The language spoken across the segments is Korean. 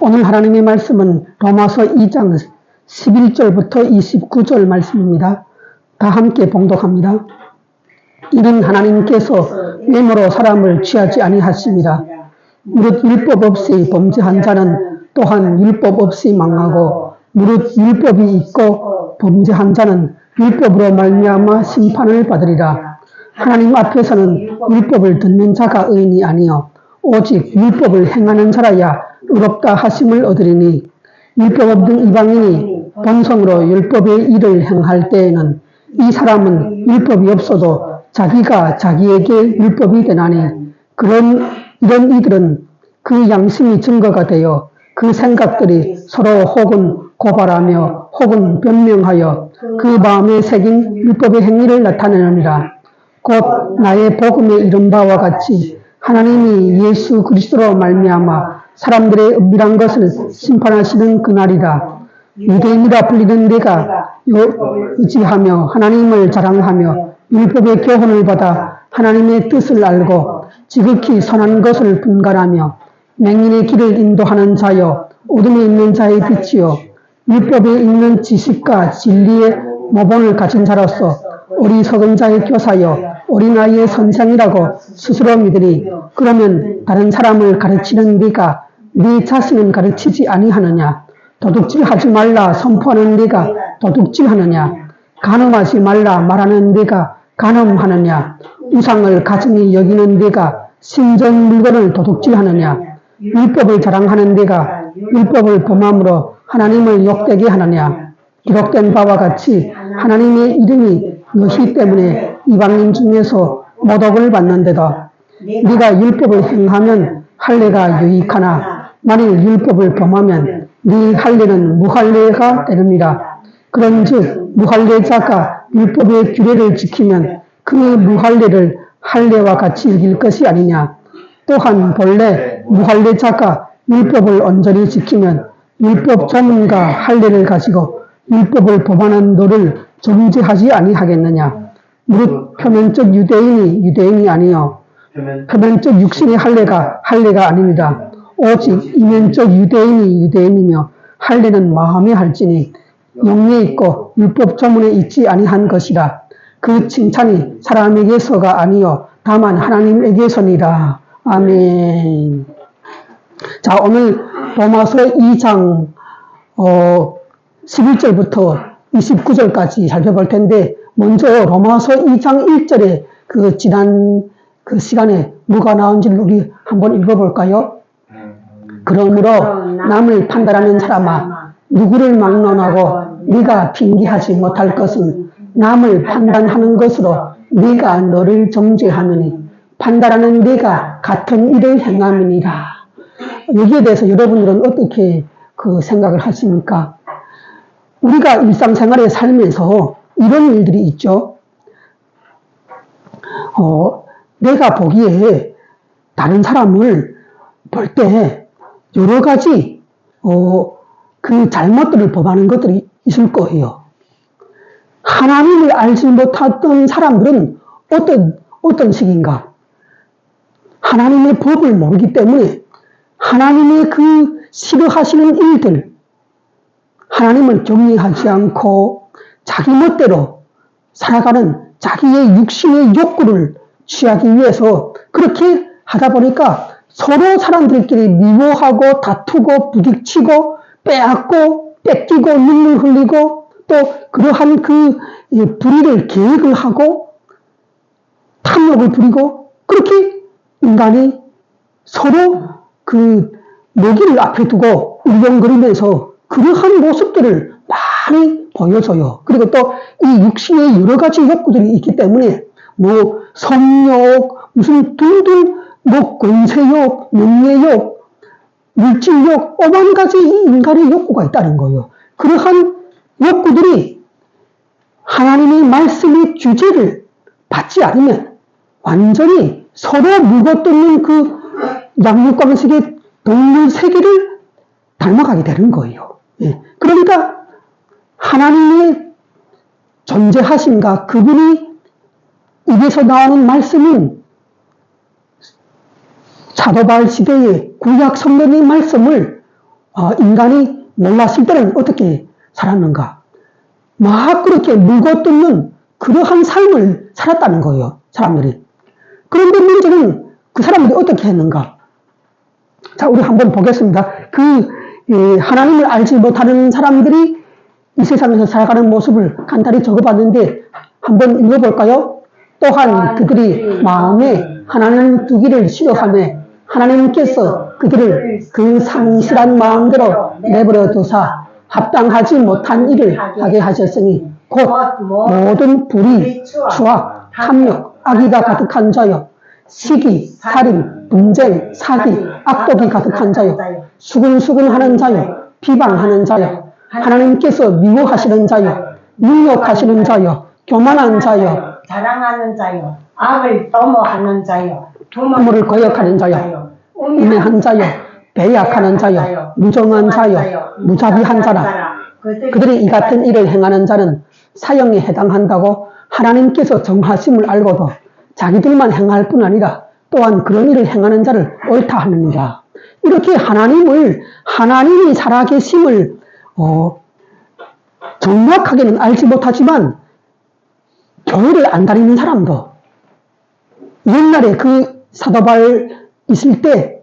오늘 하나님의 말씀은 로마서 2장 11절부터 29절 말씀입니다. 다 함께 봉독합니다. 이는 하나님께서 외모로 사람을 취하지 아니하심이라. 무릇 율법 없이 범죄한 자는 또한 율법 없이 망하고, 무릇 율법이 있고 범죄한 자는 율법으로 말미암아 심판을 받으리라. 하나님 앞에서는 율법을 듣는 자가 의인이 아니요 오직 율법을 행하는 자라야 의롭다 하심을 얻으리니, 율법 없는 이방인이 본성으로 율법의 일을 행할 때에는 이 사람은 율법이 없어도 자기가 자기에게 율법이 되나니, 이런 이들은 그 양심이 증거가 되어 그 생각들이 서로 혹은 고발하며 혹은 변명하여 그 마음에 새긴 율법의 행위를 나타내느니라. 곧 나의 복음에 이른 바와 같이 하나님이 예수 그리스도로 말미암아 사람들의 은밀한 것을 심판하시는 그날이라. 유대인이라 불리는 내가 의지하며 하나님을 자랑하며 율법의 교훈을 받아 하나님의 뜻을 알고 지극히 선한 것을 분간하며 맹인의 길을 인도하는 자여 어둠에 있는 자의 빛이요 율법에 있는 지식과 진리의 모본을 가진 자로서 어리석은 자의 교사여 어린아이의 선생이라고 스스로 믿으니, 그러면 다른 사람을 가르치는 네가 네 자신은 가르치지 아니하느냐? 도둑질하지 말라 선포하는 네가 도둑질하느냐? 간음하지 말라 말하는 네가 간음하느냐? 우상을 가증히 여기는 네가 신전 물건을 도둑질하느냐? 율법을 자랑하는 네가 율법을 범함으로 하나님을 욕되게 하느냐? 기록된 바와 같이 하나님의 이름이 너희 때문에 이방인 중에서 모독을 받는데도 네가 율법을 행하면 할례가 유익하나 만일 율법을 범하면 네 할례는 무할례가 되느니라. 그런즉 무할례자가 율법의 규례를 지키면 그의 무할례를 할례와 같이 여길 것이 아니냐. 또한 본래 무할례자가 율법을 온전히 지키면 율법 전문가 할례를 가지고 율법을 범하는 너를 정죄하지 아니하겠느냐. 무릇 표면적 유대인이 아니요 표면적 육신의 할례가 아닙니다. 오직 이면적 유대인이며 할례는 마음에 할지니 영에 있고 율법 조문에 있지 아니한 것이라. 그 칭찬이 사람에게서가 아니요 다만 하나님에게서니라. 아멘. 자, 오늘 로마서 2장 11절부터 29절까지 살펴볼 텐데, 먼저 로마서 2장 1절에 지난 시간에 뭐가 나온지를 우리 한번 읽어볼까요? 그러므로 남을 판단하는 사람아, 누구를 막론하고 네가 핑계하지 못할 것은 남을 판단하는 것으로 네가 너를 정죄하느니 판단하는 네가 같은 일을 행함이니라. 여기에 대해서 여러분들은 어떻게 생각을 하십니까? 우리가 일상생활에 살면서 이런 일들이 있죠. 내가 보기에 다른 사람을 볼 때 여러 가지 그 잘못들을 범하는 것들이 있을 거예요. 하나님을 알지 못했던 사람들은 어떤 식인가? 하나님의 법을 모르기 때문에 하나님의 그 싫어하시는 일들, 하나님을 정리하지 않고 자기 멋대로 살아가는 자기의 육신의 욕구를 취하기 위해서 그렇게 하다 보니까 서로 사람들끼리 미워하고 다투고 부딪히고 빼앗고 뺏기고 눈물 흘리고 또 그러한 그 불의를 계획을 하고 탐욕을 부리고 그렇게 인간이 서로 그 먹이를 앞에 두고 울렁거리면서 그러한 모습들을 많이 보여줘요. 그리고 또 이 육신의 여러 가지 욕구들이 있기 때문에 뭐 성욕, 무슨 등등 뭐 권세욕, 명예욕, 물질욕, 오만 가지 인간의 욕구가 있다는 거예요. 그러한 욕구들이 하나님의 말씀의 주제를 받지 않으면 완전히 서로 물거뜯는 그 양육광석의 동물 세계를 닮아가게 되는 거예요. 예. 그러니까 하나님의 존재하심과 그분이 입에서 나오는 말씀은 사도 바울 시대의 구약 성경의 말씀을 인간이 몰랐을 때는 어떻게 살았는가. 막 그렇게 물고뜯는 그러한 삶을 살았다는 거예요. 사람들이. 그런데 문제는 그 사람들이 어떻게 했는가. 자, 우리 한번 보겠습니다. 하나님을 알지 못하는 사람들이 이 세상에서 살아가는 모습을 간단히 적어봤는데 한번 읽어볼까요? 또한 그들이 마음에 하나님 두기를 싫어하며 하나님께서 그들을 그 상실한 마음대로 내버려 두사 합당하지 못한 일을 하게 하셨으니 곧 모든 불의, 추악, 탐욕, 악의가 가득한 자요 시기, 살인, 분쟁, 사기, 악독이 가득한 자요 수근수근하는 자요 비방하는 자요 하나님께서 미워하시는 자요 능욕하시는 자요 교만한 자요 자랑하는 자요 악을 도모하는 자요 부모를 거역하는 자요 음해한 자요 배약하는 자요 무정한 자요 무자비한 자라 그들이 이 같은 일을 행하는 자는 사형에 해당한다고 하나님께서 정하심을 알고도 자기들만 행할 뿐 아니라 또한 그런 일을 행하는 자를 옳다 하느니라. 이렇게 하나님이 살아계심을 정확하게는 알지 못하지만 교회를 안 다니는 사람도 옛날에 그 사도 바울 있을 때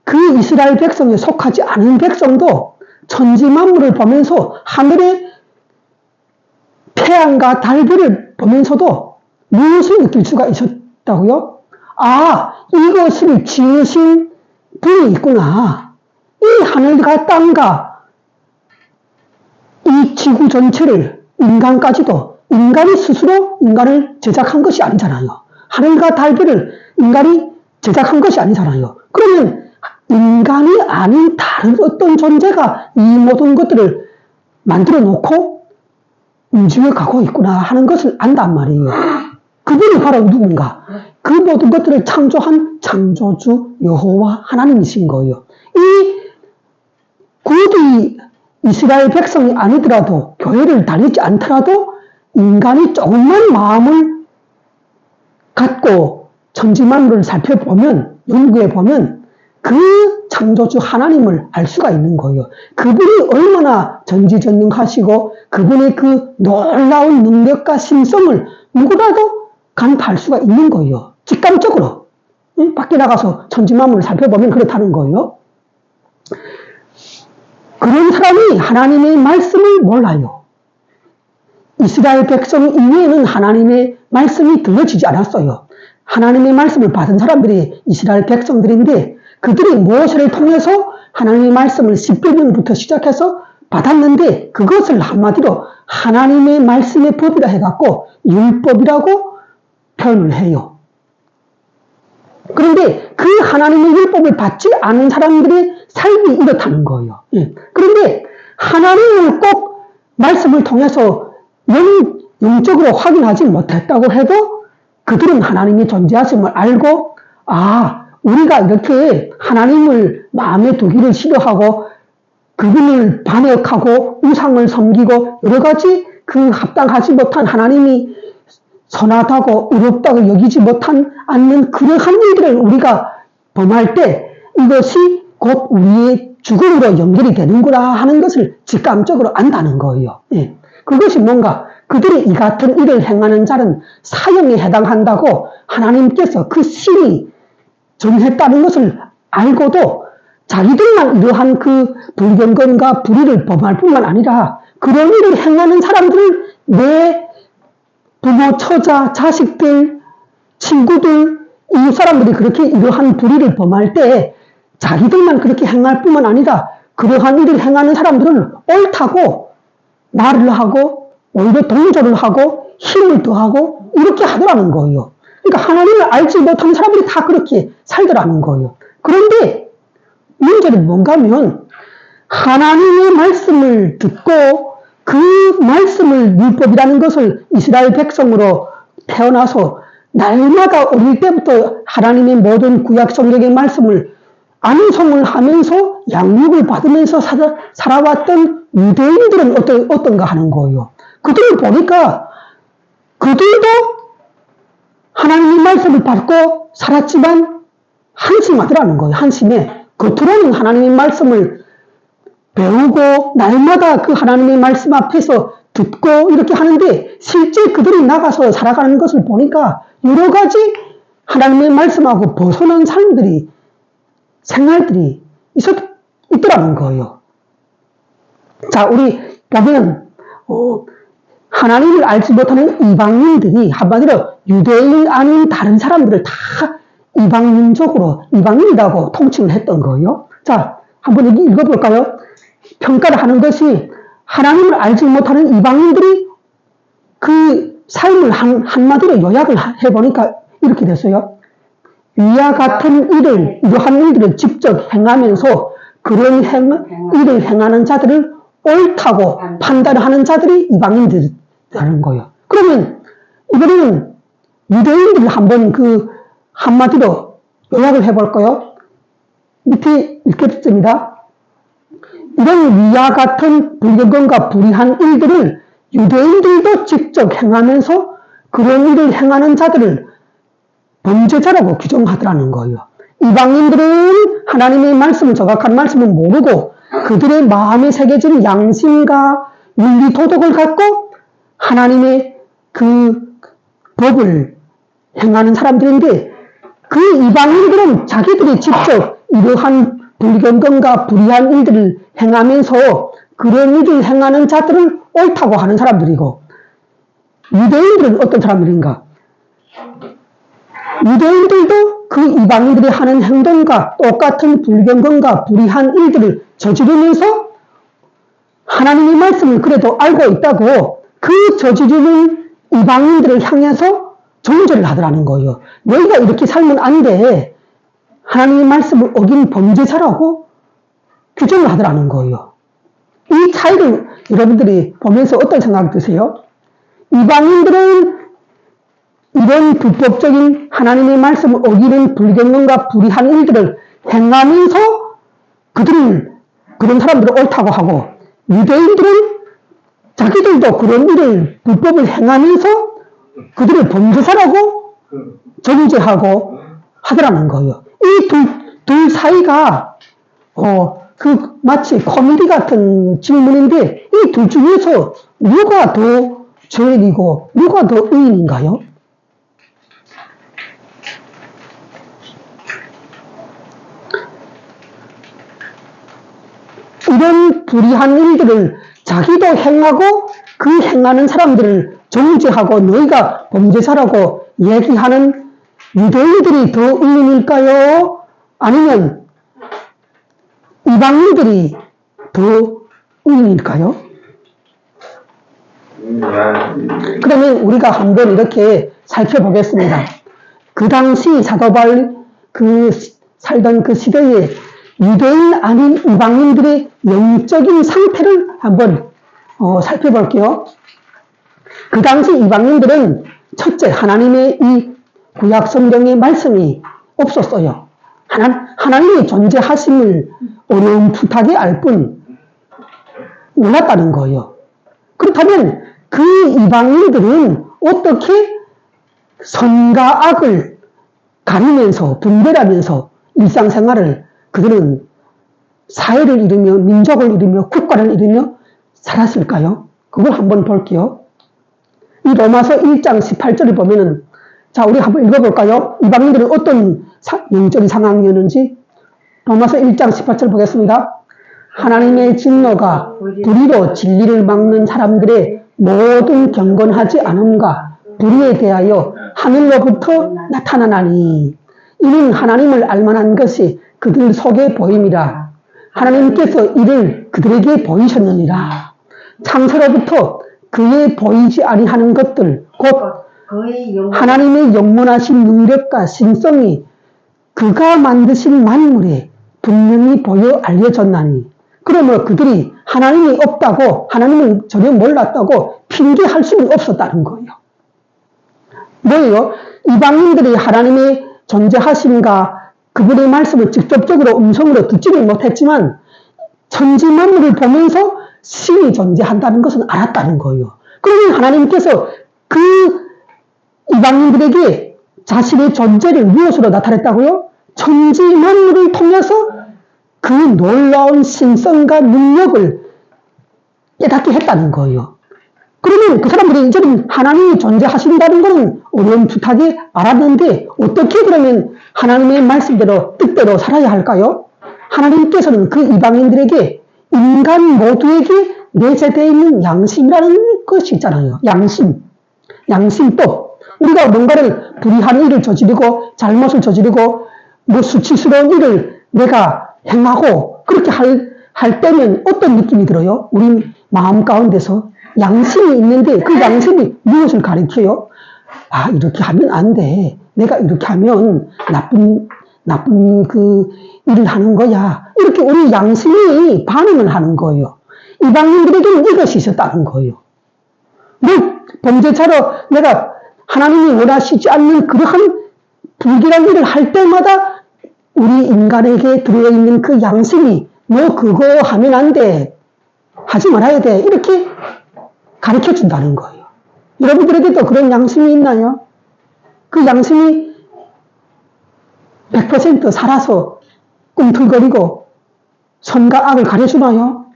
그 이스라엘 백성에 속하지 않은 백성도 천지 만물을 보면서 하늘의 태양과 달들을 보면서도 무엇을 느낄 수가 있었다고요? 이것을 지으신 분이 있구나. 이 하늘과 땅과 이 지구 전체를 인간까지도 인간이 스스로 인간을 제작한 것이 아니잖아요. 하늘과 달들을 인간이 제작한 것이 아니잖아요. 그러면 인간이 아닌 다른 어떤 존재가 이 모든 것들을 만들어 놓고 움직여 가고 있구나 하는 것을 안단 말이에요. 그분이 바로 누군가? 그 모든 것들을 창조한 창조주 여호와 하나님이신 거예요. 굳이 이스라엘 백성이 아니더라도 교회를 다니지 않더라도 인간이 조금만 마음을 갖고 천지만물을 살펴보면 연구해 보면 그 창조주 하나님을 알 수가 있는 거예요. 그분이 얼마나 전지전능하시고 그분의 그 놀라운 능력과 심성을 누구라도 간파할 수가 있는 거예요. 직감적으로. 밖에 나가서 천지만물을 살펴보면 그렇다는 거예요. 그런 사람이 하나님의 말씀을 몰라요. 이스라엘 백성 이외에는 하나님의 말씀이 들려지지 않았어요. 하나님의 말씀을 받은 사람들이 이스라엘 백성들인데 그들이 모세를 통해서 하나님의 말씀을 10계명부터 시작해서 받았는데 그것을 한마디로 하나님의 말씀의 법이라 해갖고 율법이라고 표현을 해요. 그런데 그 하나님의 율법을 받지 않은 사람들의 삶이 이렇다는 거예요. 그런데 하나님을 꼭 말씀을 통해서 영적으로 확인하지 못했다고 해도 그들은 하나님의 존재하심을 알고 우리가 이렇게 하나님을 마음에 두기를 싫어하고 그분을 반역하고 우상을 섬기고 여러 가지 그 합당하지 못한 하나님이 선하다고 의롭다고 여기지 못한 않는 그러한 일들을 우리가 범할 때 이것이 곧 우리의 죽음으로 연결이 되는구나 하는 것을 직감적으로 안다는 거예요. 그것이 뭔가 그들이 이 같은 일을 행하는 자는 사형에 해당한다고 하나님께서 그 신이 정했다는 것을 알고도 자기들만 이러한 그 불경건과 불의를 범할 뿐만 아니라 그런 일을 행하는 사람들을 내 부모, 처자, 자식들, 친구들, 이 사람들이 그렇게 이러한 불의를 범할 때 자기들만 그렇게 행할 뿐만 아니라 그러한 일을 행하는 사람들은 옳다고 말을 하고 오히려 동조를 하고 힘을 더하고 이렇게 하더라는 거예요. 그러니까 하나님을 알지 못하는 사람들이 다 그렇게 살더라는 거예요. 그런데 문제는 뭔가 하면 하나님의 말씀을 듣고 그 말씀을 율법이라는 것을 이스라엘 백성으로 태어나서 날마다 어릴 때부터 하나님의 모든 구약 성경의 말씀을 암송을 하면서 양육을 받으면서 살아왔던 유대인들은 어떤가 하는 거예요. 그들을 보니까 그들도 하나님의 말씀을 받고 살았지만 한심하더라는 거예요. 한심해. 겉으로는 하나님의 말씀을 배우고 날마다 그 하나님의 말씀 앞에서 듣고 이렇게 하는데 실제 그들이 나가서 살아가는 것을 보니까 여러 가지 하나님의 말씀하고 벗어난 삶들이 생활들이 있더라는 거예요. 자, 우리 보면 하나님을 알지 못하는 이방인들이 한마디로 유대인 아닌 다른 사람들을 다 이방민족으로 이방인이라고 통칭을 했던 거예요. 자, 한번 읽어볼까요? 평가를 하는 것이 하나님을 알지 못하는 이방인들이 그 삶을 한마디로 요약을 해보니까 이렇게 됐어요. 위와 같은 일을, 이러한 일들을 직접 행하면서 그런 일을 행하는 자들을 옳다고 판단하는 자들이 이방인들이라는 거예요. 그러면 이번에는 유대인들을 한번 한마디로 요약을 해볼까요? 밑에 읽겠습니다. 이런 위와 같은 불경건과 불의한 일들을 유대인들도 직접 행하면서 그런 일을 행하는 자들을 범죄자라고 규정하더라는 거예요. 이방인들은 하나님의 말씀을, 정확한 말씀을 모르고 그들의 마음에 새겨진 양심과 윤리 도덕을 갖고 하나님의 그 법을 행하는 사람들인데 그 이방인들은 자기들이 직접 이러한 불경건과 불의한 일들을 행하면서 그런 일을 행하는 자들을 옳다고 하는 사람들이고 유대인들은 어떤 사람들인가? 유대인들도 그 이방인들이 하는 행동과 똑같은 불경건과 불의한 일들을 저지르면서 하나님의 말씀을 그래도 알고 있다고 그 저지르는 이방인들을 향해서 정죄를 하더라는 거예요. 너희가 이렇게 살면 안 돼. 하나님의 말씀을 어긴 범죄자라고 규정을 하더라는 거예요. 이 차이를 여러분들이 보면서 어떤 생각 드세요? 이방인들은 이런 불법적인 하나님의 말씀을 어기는 불경건과 불의한 일들을 행하면서 그런 사람들을 옳다고 하고 유대인들은 자기들도 그런 일을 불법을 행하면서 그들을 범죄자라고 정죄하고 하더라는 거예요. 이 둘 사이가 마치 코미디 같은 질문인데 이 둘 중에서 누가 더 죄인이고 누가 더 의인인가요? 이런 불의한 일들을 자기도 행하고 그 행하는 사람들을 정죄하고 너희가 범죄자라고 얘기하는 유대인들이 더 의인일까요? 아니면 이방인들이 더 의인일까요? 그러면 우리가 한번 이렇게 살펴보겠습니다. 그 당시 사도 바울이 살던 그 시대에 유대인 아닌 이방인들의 영적인 상태를 한번 살펴볼게요. 그 당시 이방인들은 첫째, 하나님의 이 구약 성경의 말씀이 없었어요. 하나님의 존재하심을 어렴풋하게 알 뿐 몰랐다는 거예요. 그렇다면 그 이방인들은 어떻게 선과 악을 가리면서 분별하면서 일상생활을 그들은 사회를 이루며 민족을 이루며 국가를 이루며 살았을까요? 그걸 한번 볼게요. 이 로마서 1장 18절을 보면은 자, 우리 한번 읽어볼까요? 이방인들은 어떤 영적인 상황이었는지 로마서 1장 18절 보겠습니다. 하나님의 진노가 불의로 진리를 막는 사람들의 모든 경건하지 않음과 불의에 대하여 하늘로부터 나타나나니 이는 하나님을 알만한 것이 그들 속에 보임이라. 하나님께서 이를 그들에게 보이셨느니라. 창세로부터 그의 보이지 아니하는 것들 곧 하나님의 영원하신 능력과 신성이 그가 만드신 만물에 분명히 보여 알려졌나니 그러므로 그들이 하나님이 없다고 하나님을 전혀 몰랐다고 핑계할 수는 없었다는 거예요. 뭐예요? 이방인들이 하나님의 존재하심과 그분의 말씀을 직접적으로 음성으로 듣지는 못했지만 천지 만물을 보면서 신이 존재한다는 것은 알았다는 거예요. 그러면 하나님께서 그 이방인들에게 자신의 존재를 무엇으로 나타냈다고요? 천지 만물을 통해서 그 놀라운 신성과 능력을 깨닫게 했다는 거예요. 그러면 그 사람들이 이제는 하나님이 존재하신다는 것은 어렴풋하게 알았는데 어떻게 그러면 하나님의 말씀대로 뜻대로 살아야 할까요? 하나님께서는 그 이방인들에게 인간 모두에게 내재되어 있는 양심이라는 것이 있잖아요. 양심법. 우리가 뭔가를 불의한 일을 저지르고 잘못을 저지르고 뭐 수치스러운 일을 내가 행하고 그렇게 할 때면 어떤 느낌이 들어요? 우리 마음 가운데서 양심이 있는데 그 양심이 무엇을 가리켜요? 아, 이렇게 하면 안 돼. 내가 이렇게 하면 나쁜 그 일을 하는 거야. 이렇게 우리 양심이 반응을 하는 거예요. 이방인들에게는 이것이 있었다는 거예요. 뭐 범죄자로 내가 하나님이 원하시지 않는 그러한 불길한 일을 할 때마다 우리 인간에게 들어있는 그 양심이 너 그거 하면 안 돼. 하지 말아야 돼. 이렇게 가르쳐 준다는 거예요. 여러분들에게도 그런 양심이 있나요? 그 양심이 100% 살아서 꿈틀거리고 선과 악을 가려주나요?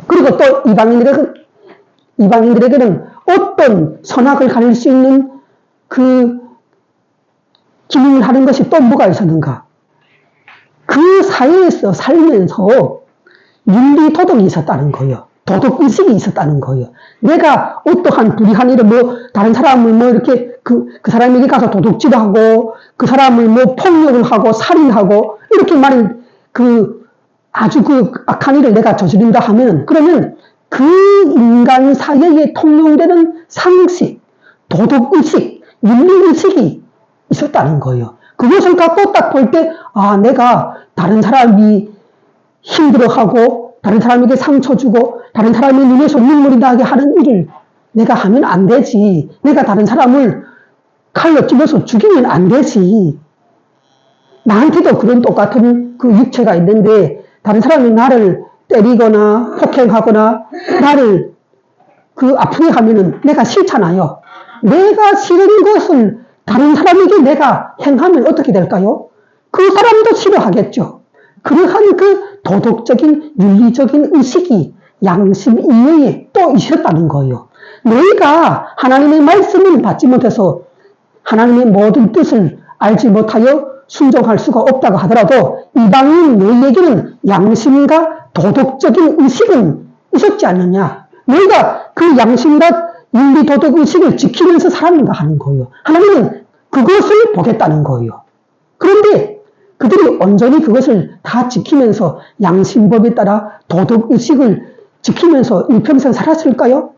그리고 또 이방인들에게는 어떤 선악을 가릴 수 있는 그 기능을 하는 것이 또 뭐가 있었는가? 그 사회에서 살면서 윤리 도덕이 있었다는 거예요. 도덕의식이 있었다는 거예요. 내가 어떠한 불의한 일을 다른 사람을 이렇게 그 사람에게 가서 도둑질을 하고 그 사람을 폭력을 하고 살인하고 이렇게 아주 악한 일을 내가 저지른다 하면 그러면 그 인간 사회에 통용되는 상식, 도덕의식, 윤리의식이 있었다는 거예요. 그것을 갖고 딱 볼 때, 아, 내가 다른 사람이 힘들어하고, 다른 사람에게 상처 주고, 다른 사람의 눈에서 눈물이 나게 하는 일을 내가 하면 안 되지. 내가 다른 사람을 칼로 찔러서 죽이면 안 되지. 나한테도 그런 똑같은 그 육체가 있는데, 다른 사람이 나를 때리거나, 폭행하거나, 나를 아프게 하면은 내가 싫잖아요. 내가 싫은 것을 다른 사람에게 내가 행하면 어떻게 될까요? 그 사람도 싫어하겠죠. 그러한 그 도덕적인 윤리적인 의식이 양심 이외에 또 있었다는 거예요. 너희가 하나님의 말씀을 받지 못해서 하나님의 모든 뜻을 알지 못하여 순종할 수가 없다고 하더라도 이방인 너희에게는 양심과 도덕적인 의식은 있었지 않느냐. 너희가 그 양심과 윤리 도덕 의식을 지키면서 살았는가 하는 거예요. 하나님은 그것을 보겠다는 거예요. 그런데 그들이 온전히 그것을 다 지키면서 양심법에 따라 도덕 의식을 지키면서 일평생 살았을까요?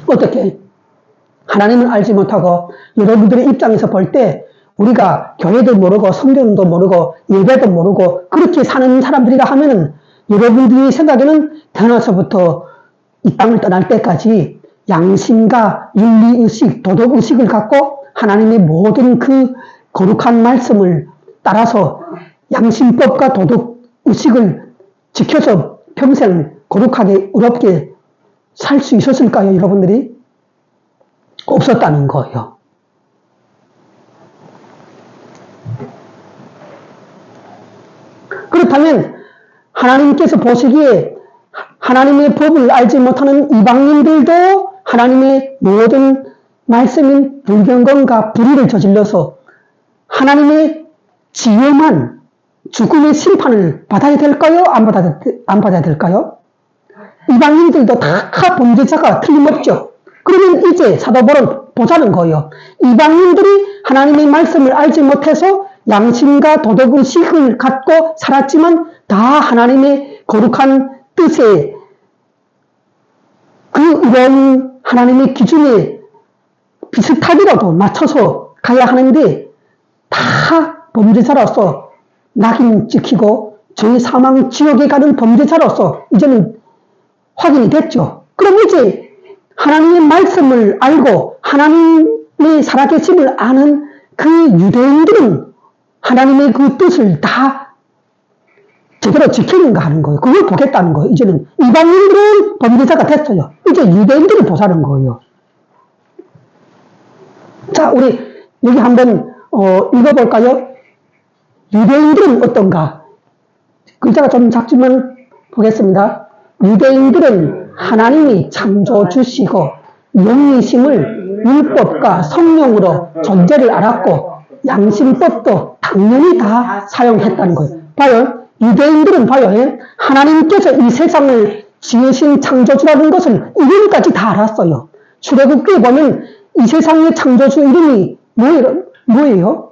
어떻게? 하나님을 알지 못하고 여러분들의 입장에서 볼 때 우리가 교회도 모르고 성경도 모르고 예배도 모르고 그렇게 사는 사람들이라 하면은 여러분들이 생각에는 태어나서부터 이 땅을 떠날 때까지 양심과 윤리의식, 도덕의식을 갖고 하나님의 모든 그 거룩한 말씀을 따라서 양심법과 도덕의식을 지켜서 평생 거룩하게 의롭게 살 수 있었을까요, 여러분들이? 없었다는 거예요. 그렇다면 하나님께서 보시기에 하나님의 법을 알지 못하는 이방인들도 하나님의 모든 말씀인 불경건과 불의를 저질러서 하나님의 지엄한 죽음의 심판을 받아야 될까요? 안 받아야 될까요? 이방인들도 다 범죄자가 틀림없죠. 그러면 이제 사도 바울은 보자는 거예요. 이방인들이 하나님의 말씀을 알지 못해서 양심과 도덕의식을 갖고 살았지만 다 하나님의 거룩한 뜻에 이런 하나님의 기준에 비슷하게라도 맞춰서 가야 하는데 다 범죄자로서 낙인 찍히고 저희 사망 지옥에 가는 범죄자로서 이제는 확인이 됐죠. 그럼 이제 하나님의 말씀을 알고 하나님의 살아계심을 아는 그 유대인들은 하나님의 그 뜻을 다 제대로 지키는가 하는 거예요. 그걸 보겠다는 거예요. 이제는 이방인들은 범죄자가 됐어요. 이제 유대인들을 보자는 거예요. 자, 우리 여기 한번 읽어볼까요? 유대인들은 어떤가? 글자가 좀 작지만 보겠습니다. 유대인들은 하나님이 창조주시고 영이심을 율법과 성령으로 존재를 알았고 양심법도 당연히 다 사용했다는 거예요. 봐요. 유대인들은 봐요. 하나님께서 이 세상을 지으신 창조주라는 것을 이름까지 다 알았어요. 출애굽기에 보면 이 세상의 창조주 이름이 뭐예요?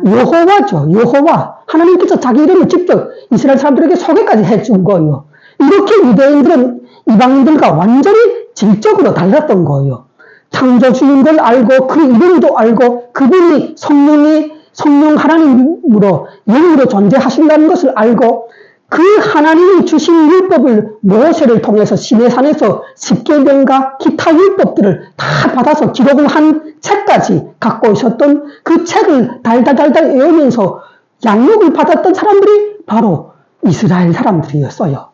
여호와죠. 여호와. 하나님께서 자기 이름을 직접 이스라엘 사람들에게 소개까지 해준 거예요. 이렇게 유대인들은 이방인들과 완전히 질적으로 달랐던 거예요. 창조주인 걸 알고 그 이름도 알고 그분이 성령 하나님으로 영으로 존재하신다는 것을 알고 그 하나님이 주신 율법을 모세를 통해서 시내산에서 십계명과 기타 율법들을 다 받아서 기록을 한 책까지 갖고 있었던 그 책을 달달달달 외우면서 양육을 받았던 사람들이 바로 이스라엘 사람들이었어요.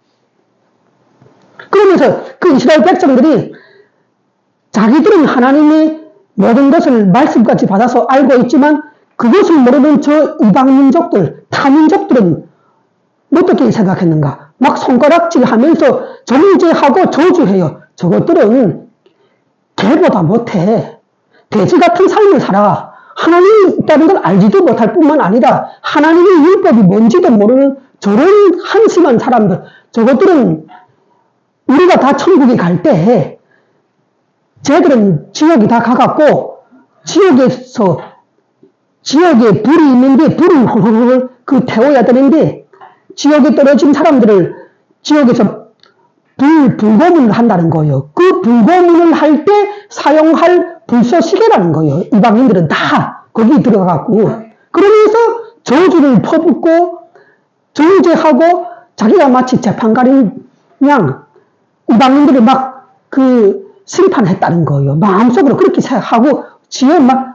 그러면서 그 이스라엘 백성들이 자기들은 하나님의 모든 것을 말씀까지 받아서 알고 있지만 그것을 모르는 저 이방 민족들, 타민족들은 어떻게 생각했는가? 막 손가락질 하면서 정죄하고 저주해요. 저것들은 개보다 못해. 돼지 같은 삶을 살아. 하나님이 있다는 걸 알지도 못할 뿐만 아니라 하나님의 율법이 뭔지도 모르는 저런 한심한 사람들. 저것들은 우리가 다 천국에 갈 때 쟤들은 지옥에 다 가갖고 지옥에 불이 있는데 불을 훌훌훌 태워야 되는데 지옥에 떨어진 사람들을 지옥에서 불고문을 한다는 거예요. 그 불고문을 할 때 사용할 불쏘시개라는 거예요. 이방인들은 다 거기 들어가고 그러면서 저주를 퍼붓고 정죄하고 자기가 마치 재판관인 양 이방인들을 막 심판했다는 거예요. 마음속으로 그렇게 생각하고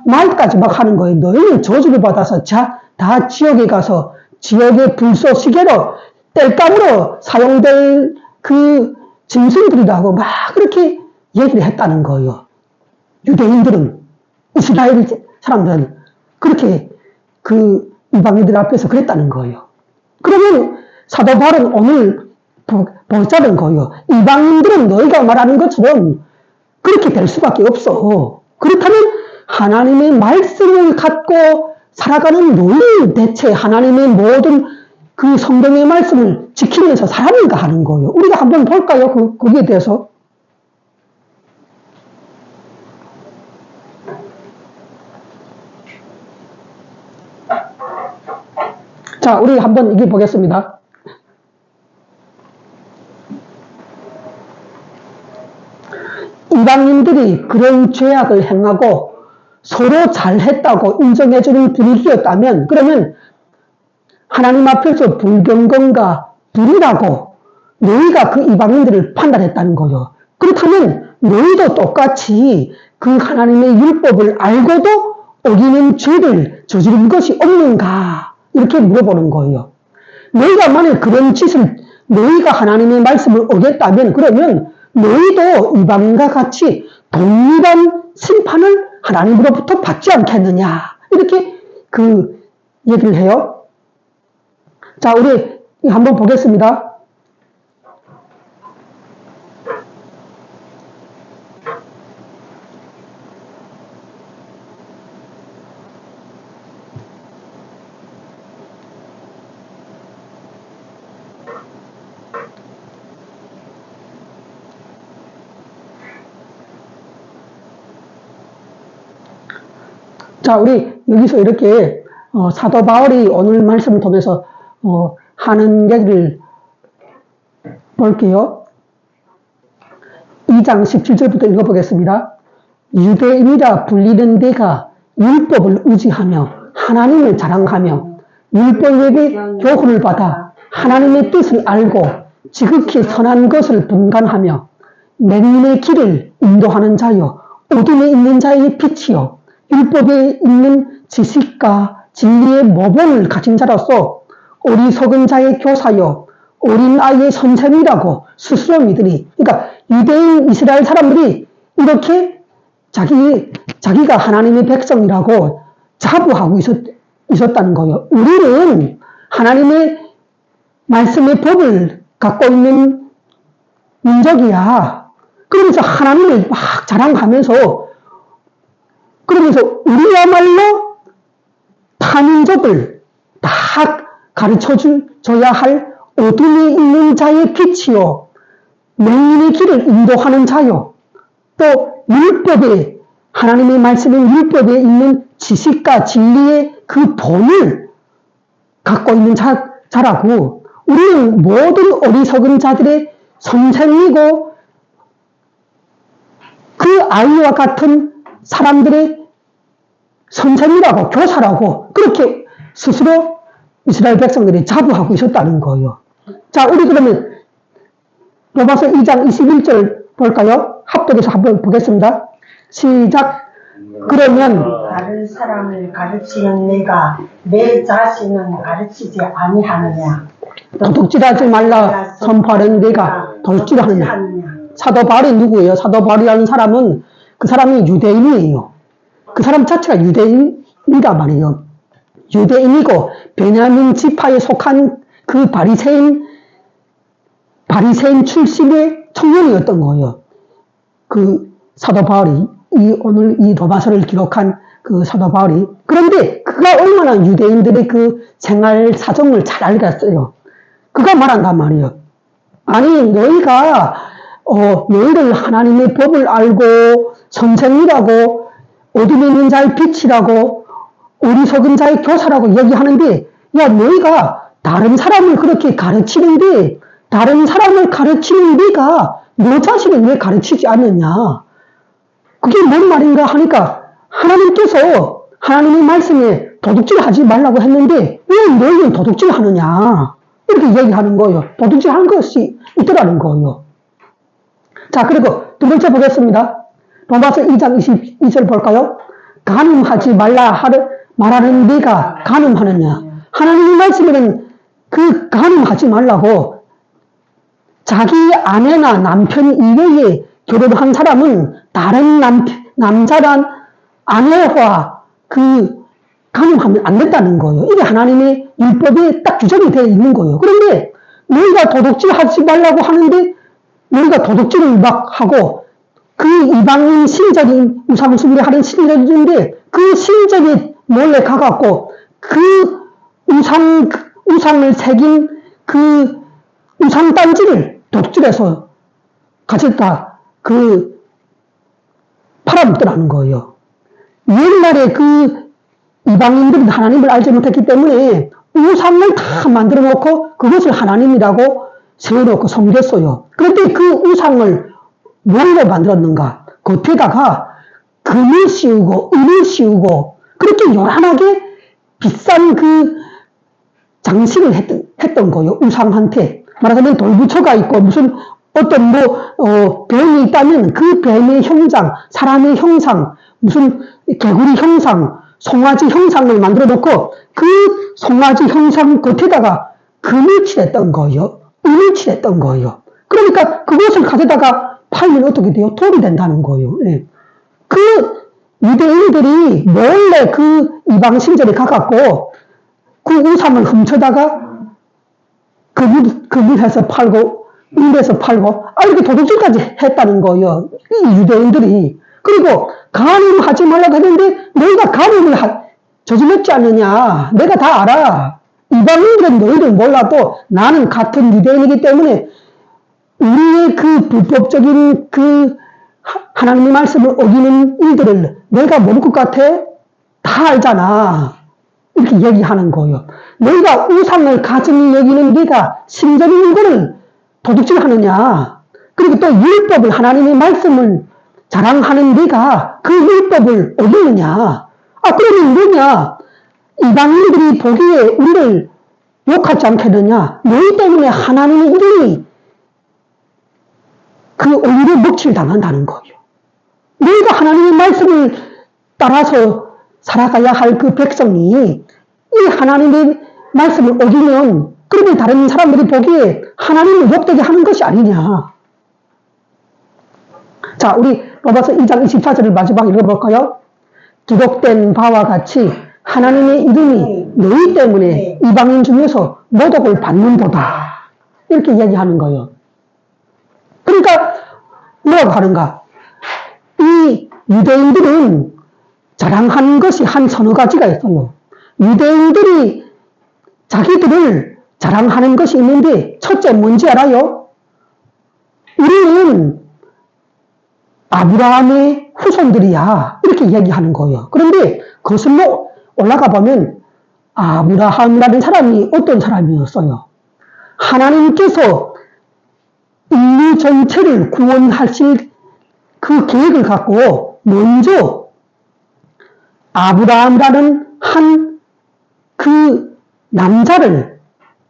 말까지 막 하는 거예요. 너희는 저주를 받아서 다 지옥에 가서 지옥의 불쏘시개로 땔감으로 사용될 그 짐승들이라고 막 그렇게 얘기를 했다는 거예요. 유대인들은, 이스라엘 사람들은 그렇게 그 이방인들 앞에서 그랬다는 거예요. 그러면 사도 바울은 오늘 보자는 거예요. 이방인들은 너희가 말하는 것처럼 그렇게 될 수밖에 없어. 그렇다면 하나님의 말씀을 갖고 살아가는 너희는 대체 하나님의 모든 그 성경의 말씀을 지키면서 살았는가 하는 거예요. 우리가 한번 볼까요? 거기에 대해서. 자, 우리 한번 이게 보겠습니다. 이방인들이 그런 죄악을 행하고 서로 잘했다고 인정해주는 분위기였다면 그러면 하나님 앞에서 불경건과 불이라고 너희가 그 이방인들을 판단했다는 거예요. 그렇다면 너희도 똑같이 그 하나님의 율법을 알고도 어기는 죄를 저지른 것이 없는가 이렇게 물어보는 거예요. 너희가 만약 그런 짓을 너희가 하나님의 말씀을 어겼다면 그러면 너희도 이방인과 같이 동일한 심판을 하나님으로부터 받지 않겠느냐 이렇게 얘기를 해요. 자, 우리 한번 보겠습니다. 자, 우리 여기서 이렇게 사도 바울이 오늘 말씀을 통해서 하는 얘기를 볼게요. 2장 17절부터 읽어보겠습니다. 유대인이라 불리는 데가 율법을 의지하며 하나님을 자랑하며 율법에게 교훈을 받아 하나님의 뜻을 알고 지극히 선한 것을 분간하며 맹인의 길을 인도하는 자여 어둠에 있는 자의 빛이요 율법에 있는 지식과 진리의 모범을 가진 자로서 어리석은 자의 교사요 어린 아이의 선생이라고 스스로 믿으니, 그러니까 유대인 이스라엘 사람들이 이렇게 자기가 하나님의 백성이라고 자부하고 있었다는 거예요. 우리는 하나님의 말씀의 법을 갖고 있는 민족이야. 그러면서 하나님을 막 자랑하면서, 그러면서 우리야말로 타민족을 다 가르쳐 줘야 할 어둠에 있는 자의 빛이요 맹인의 길을 인도하는 자요, 또 율법에, 하나님의 말씀의 율법에 있는 지식과 진리의 그 본을 갖고 있는 자라고, 우리는 모든 어리석은 자들의 선생이고 그 아이와 같은 사람들의 선생이라고, 교사라고 그렇게 스스로 이스라엘 백성들이 자부하고 있었다는 거예요. 자, 우리 그러면 로마서 2장 21절 볼까요? 합독해서 한번 보겠습니다. 시작. 그러면 다른 사람을 가르치는 내가 내 자신은 가르치지 아니하느냐? 도둑질하지 말라 선포하는 내가 도둑질하느냐? 사도 바울이 누구예요? 사도 바울이라는 사람은 그 사람이 유대인이에요. 그 사람 자체가 유대인이란 말이에요. 유대인이고 베냐민 지파에 속한 그 바리새인 출신의 청년이었던 거예요. 그 사도 바울이, 오늘 이 로마서를 기록한 그 사도 바울이. 그런데 그가 얼마나 유대인들의 그 생활 사정을 잘 알겠어요. 그가 말한단 말이에요. 아니, 너희가 너희를 하나님의 법을 알고 선생이라고, 어둠에 있는 자의 빛이라고, 어리석은 자의 교사라고 얘기하는데, 야, 너희가 다른 사람을 그렇게 가르치는데, 다른 사람을 가르치는 네가 너 자신을 왜 가르치지 않느냐? 그게 뭔 말인가 하니까, 하나님께서 하나님의 말씀에 도둑질 하지 말라고 했는데 왜 너희는 도둑질 하느냐? 이렇게 얘기하는 거예요. 도둑질 한 것이 있더라는 거예요. 자, 그리고 두 번째 보겠습니다. 로마서 2장 22절 볼까요? 간음하지 말라 말하는 네가 간음하느냐? 하나님의 말씀에는 그 간음하지 말라고, 자기 아내나 남편 이외에 결혼한 사람은 다른 남자란 아내와 그 간음하면 안 된다는 거예요. 이게 하나님의 율법에 딱 규정이 되어 있는 거예요. 그런데 너희가 도둑질 하지 말라고 하는데 너희가 도둑질을 막 하고, 그 이방인 신적인 우상숭배를 하는 신들인데 그 신적에 몰래 가갖고 그 우상을 새긴 그 우상단지를 도둑질해서 가졌다 그 팔아먹더라는 거예요. 옛날에 그 이방인들은 하나님을 알지 못했기 때문에 우상을 다 만들어 놓고 그것을 하나님이라고 세워놓고 섬겼어요. 그런데 그 우상을 뭘로 만들었는가? 겉에다가 금을 씌우고 은을 씌우고 그렇게 요란하게 비싼 그 장식을 했던 거예요. 우상한테. 말하자면 돌부처가 있고 무슨 어떤 뱀이 있다면 그 뱀의 형상, 사람의 형상, 무슨 개구리 형상, 송아지 형상을 만들어 놓고 그 송아지 형상 겉에다가 금을 칠했던 거예요. 은을 칠했던 거예요. 그러니까 그것을 가져다가 팔면 어떻게 돼요? 돈이 된다는 거예요. 예. 그 유대인들이 몰래 그 이방 신전에 가갖고 그 우상을 훔쳐다가 금을 해서 팔고 은에서 팔고 이렇게 도둑질까지 했다는 거예요. 이 유대인들이. 그리고 간음하지 말라고 했는데 너희가 간음을 저질렀지 않느냐? 내가 다 알아. 이방인들은 너희들 몰라도 나는 같은 유대인이기 때문에 우리의 그 불법적인 그 하나님의 말씀을 어기는 일들을 내가 모를 것 같아? 다 알잖아. 이렇게 얘기하는 거예요. 너희가 우상을 가증히 여기는 네가 심적인 거를 도둑질하느냐? 그리고 또 율법을, 하나님의 말씀을 자랑하는 네가 그 율법을 어기느냐? 그러면 뭐냐? 이방인들이 보기에 우리를 욕하지 않겠느냐? 너희 때문에 하나님의 이름이 그 오히려 먹칠 당한다는 거예요. 너희가 하나님의 말씀을 따라서 살아가야 할 그 백성이 이 하나님의 말씀을 어기면 그러면 다른 사람들이 보기에 하나님을 욕되게 하는 것이 아니냐. 자, 우리 로마서 2장 24절을 마지막 읽어볼까요? 기록된 바와 같이 하나님의 이름이 너희 때문에 이방인 중에서 모독을 받는도다. 이렇게 이야기하는 거예요. 그러니까 뭐라고 하는가? 이 유대인들은 자랑하는 것이 한 서너 가지가 있어요. 유대인들이 자기들을 자랑하는 것이 있는데 첫째 뭔지 알아요? 우리는 아브라함의 후손들이야. 이렇게 이야기하는 거예요. 그런데 거슬러 올라가 보면 아브라함이라는 사람이 어떤 사람이었어요? 하나님께서 인류 전체를 구원하실 그 계획을 갖고 먼저 아브라함이라는 그 남자를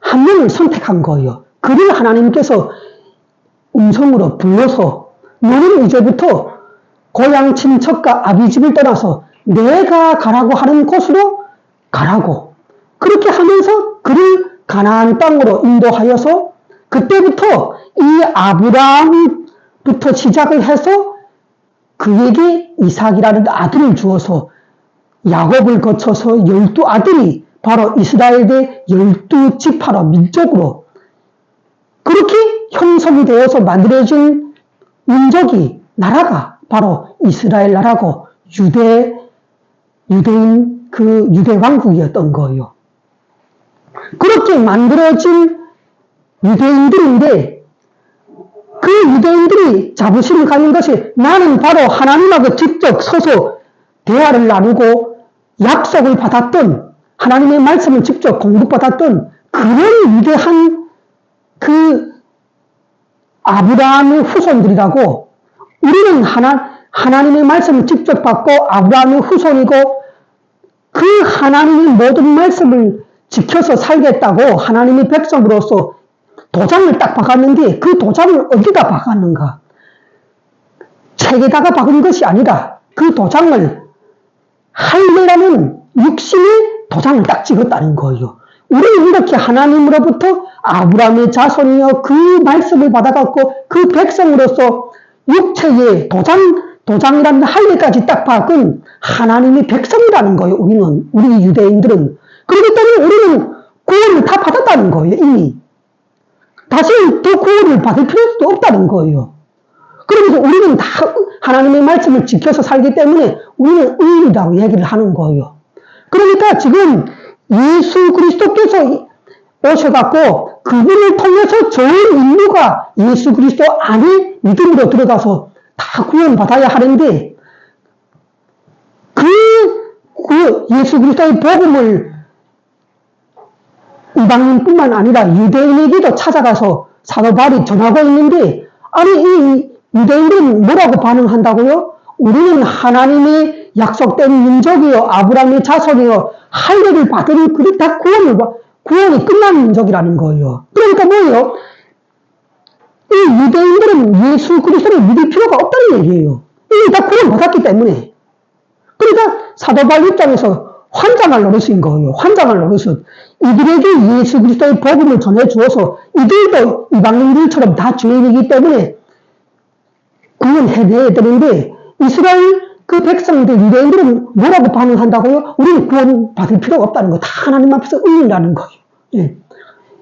한 명을 선택한 거예요. 그를 하나님께서 음성으로 불러서 너는 이제부터 고향 친척과 아비 집을 떠나서 내가 가라고 하는 곳으로 가라고. 그렇게 하면서 그를 가나안 땅으로 인도하여서 그때부터 이 아브라함부터 시작을 해서 그에게 이삭이라는 아들을 주어서 야곱을 거쳐서 12아들이 바로 이스라엘의 12지파로 민족으로 그렇게 형성이 되어서 만들어진 민족이 나라가 바로 이스라엘 나라고 유대인 그 유대 왕국이었던 거예요. 그렇게 만들어진 유대인들인데 그 유대인들이 자부심을 가진 것이 나는 바로 하나님하고 직접 서서 대화를 나누고 약속을 받았던 하나님의 말씀을 직접 공부받았던 그런 위대한 그 아브라함의 후손들이라고 우리는 하나님의 말씀을 직접 받고 아브라함의 후손이고 그 하나님의 모든 말씀을 지켜서 살겠다고 하나님의 백성으로서 도장을 딱 박았는데 그 도장을 어디다 박았는가? 책에다가 박은 것이 아니라 그 도장을 할례라는 육신의 도장을 딱 찍었다는 거예요. 우리는 이렇게 하나님으로부터 아브라함의 자손이여 그 말씀을 받아갖고 그 백성으로서 육체의 도장이라는 할례까지 딱 박은 하나님의 백성이라는 거예요. 우리 유대인들은. 그렇기 때문에 우리는 구원을 다 받았다는 거예요. 이미. 다시 더 구원을 받을 필요도 없다는 거예요. 그러면서 우리는 다 하나님의 말씀을 지켜서 살기 때문에 우리는 의인이라고 얘기를 하는 거예요. 그러니까 지금 예수 그리스도께서 오셔갖고 그분을 통해서 전 인류가 예수 그리스도 안에 믿음으로 들어가서 다 구원받아야 하는데 그 예수 그리스도의 복음을 이방인뿐만 아니라 유대인에게도 찾아가서 사도 바울이 전하고 있는데 아니 이 유대인들은 뭐라고 반응한다고요? 우리는 하나님의 약속된 민족이요 아브라함의 자손이요 할례를 받으니 그리 다 구원이 끝난 민족이라는 거예요. 그러니까 뭐예요? 이 유대인들은 예수 그리스도를 믿을 필요가 없다는 얘기예요. 이미 다 구원받았기 때문에. 그러니까 사도 바울 입장에서 환장할 노릇인 거예요. 환장할 노릇은 이들에게 예수 그리스도의 복음을 전해주어서 이들도 이방인들처럼 다 죄인이기 때문에 구원해내야 되는데 이스라엘 그 백성들 유대인들은 뭐라고 반응한다고요? 우리는 구원 받을 필요가 없다는 거. 다 하나님 앞에서 의인이라는 거예요. 예.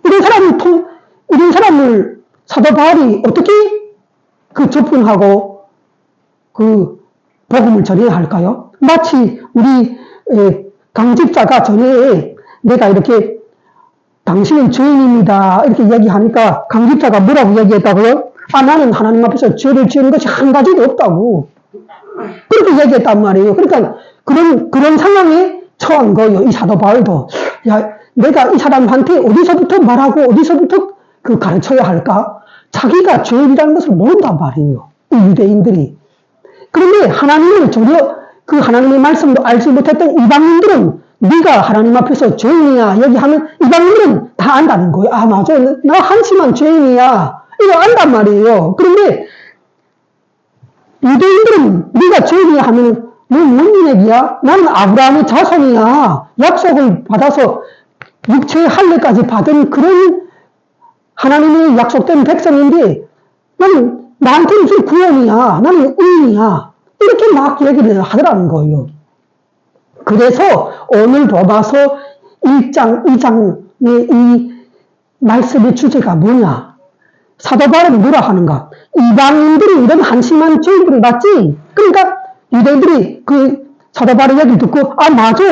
이런 사람을 사도 바울이 어떻게 그 접근하고 그 복음을 전해야 할까요? 마치 우리 강집자가 전에 내가 이렇게 당신은 죄인입니다 이렇게 이야기하니까 강집자가 뭐라고 얘기했다고요? 나는 하나님 앞에서 죄를 지은 것이 한 가지도 없다고 그렇게 얘기했단 말이에요. 그러니까 그런 상황에 처한 거예요. 이 사도 바울도 내가 이 사람한테 어디서부터 말하고 어디서부터 그 가르쳐야 할까? 자기가 죄인이라는 것을 모른단 말이에요. 이 유대인들이. 그런데 하나님을 전혀 그 하나님의 말씀도 알지 못했던 이방인들은 네가 하나님 앞에서 죄인이야 여기 하면 이방인들은 다 안다는 거예요. 맞아 나 한심한 죄인이야 이거 안단 말이에요. 그런데 유대인들은 네가 죄인이야 하면 너 뭔 얘기야? 나는 아브라함의 자손이야. 약속을 받아서 육체의 할례까지 받은 그런 하나님의 약속된 백성인데 나는 나한테 무슨 구원이야, 나는 의인이야, 이렇게 막 얘기를 하더라는 거예요. 그래서 오늘 로마서 1장, 2장의 이 말씀의 주제가 뭐냐? 사도 바울은 뭐라 하는가? 이방인들이 이런 한심한 죄를 받지? 그러니까 유대인들이 그 사도 바울의 얘기를 듣고, 아, 맞아.